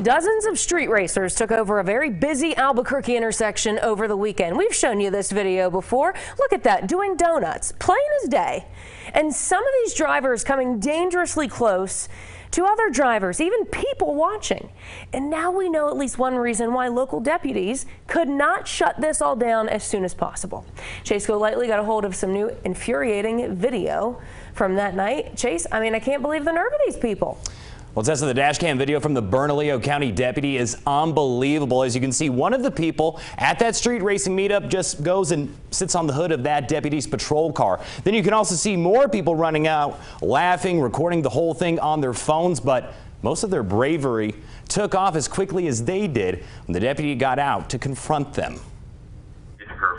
Dozens of street racers took over a very busy Albuquerque intersection over the weekend. We've shown you this video before. Look at that, doing donuts, plain as day. And some of these drivers coming dangerously close to other drivers, even people watching. And now we know at least one reason why local deputies could not shut this all down as soon as possible. Chase Golightly got a hold of some new infuriating video from that night. Chase, I can't believe the nerve of these people. Well, Tessa, the dash cam video from the Bernalillo County deputy is unbelievable. As you can see, one of the people at that street racing meetup just goes and sits on the hood of that deputy's patrol car. Then you can also see more people running out, laughing, recording the whole thing on their phones. But most of their bravery took off as quickly as they did when the deputy got out to confront them.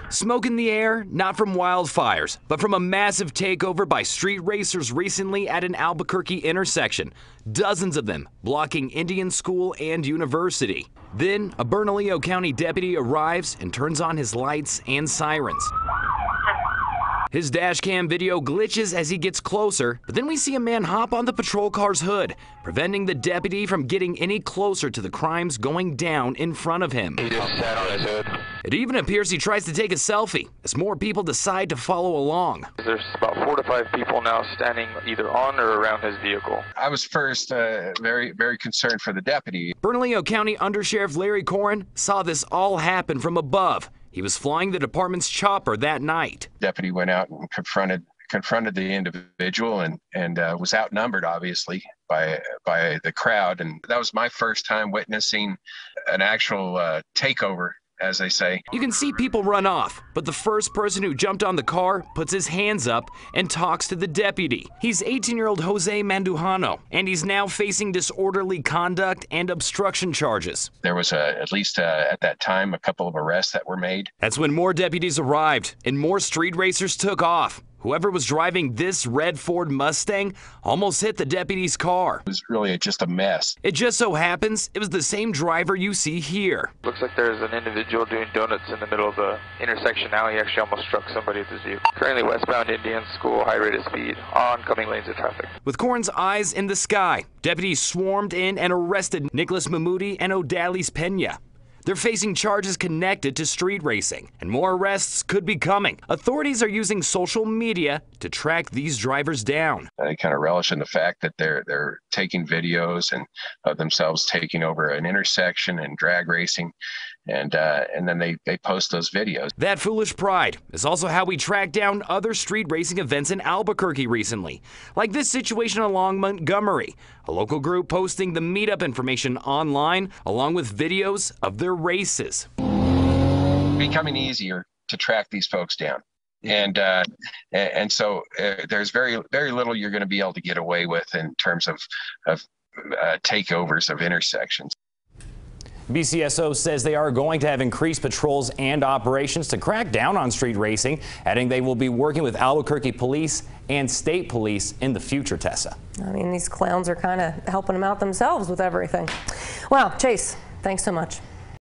Smoke in the air, not from wildfires, but from a massive takeover by street racers recently at an Albuquerque intersection. Dozens of them blocking Indian School and University. Then a Bernalillo County deputy arrives and turns on his lights and sirens. His dash cam video glitches as he gets closer, but then we see a man hop on the patrol car's hood, preventing the deputy from getting any closer to the crimes going down in front of him. He just sat on his hood. It even appears he tries to take a selfie as more people decide to follow along. There's about 4 to 5 people now standing either on or around his vehicle. I was first very concerned for the deputy. Bernalillo County Undersheriff Larry Corrin saw this all happen from above. He was flying the department's chopper that night. Deputy went out and confronted the individual and was outnumbered, obviously, by the crowd. And that was my first time witnessing an actual takeover, as they say. You can see people run off, but the first person who jumped on the car puts his hands up and talks to the deputy. He's 18-year-old Jose Mandujano, and he's now facing disorderly conduct and obstruction charges. There was at least at that time a couple of arrests that were made. That's when more deputies arrived and more street racers took off. Whoever was driving this red Ford Mustang almost hit the deputy's car. It was really just a mess. It just so happens it was the same driver you see here. Looks like there's an individual doing donuts in the middle of the intersection now. He actually almost struck somebody with his vehicle. Currently westbound Indian School, high rate of speed, oncoming lanes of traffic. With Corrin's eyes in the sky, deputies swarmed in and arrested Nicholas Mamudi and Odalis Pena. They're facing charges connected to street racing, and more arrests could be coming. Authorities are using social media to track these drivers down. They kind of relish in the fact that they're taking videos and of themselves taking over an intersection and drag racing, and then they post those videos. That foolish pride is also how we track down other street racing events in Albuquerque recently, like this situation along Montgomery. A local group posting the meetup information online along with videos of their races. Becoming easier to track these folks down. And so there's very little you're going to be able to get away with in terms of takeovers of intersections. BCSO says they are going to have increased patrols and operations to crack down on street racing, adding they will be working with Albuquerque police and state police in the future, Tessa. These clowns are kind of helping them out themselves with everything. Wow, Chase, thanks so much.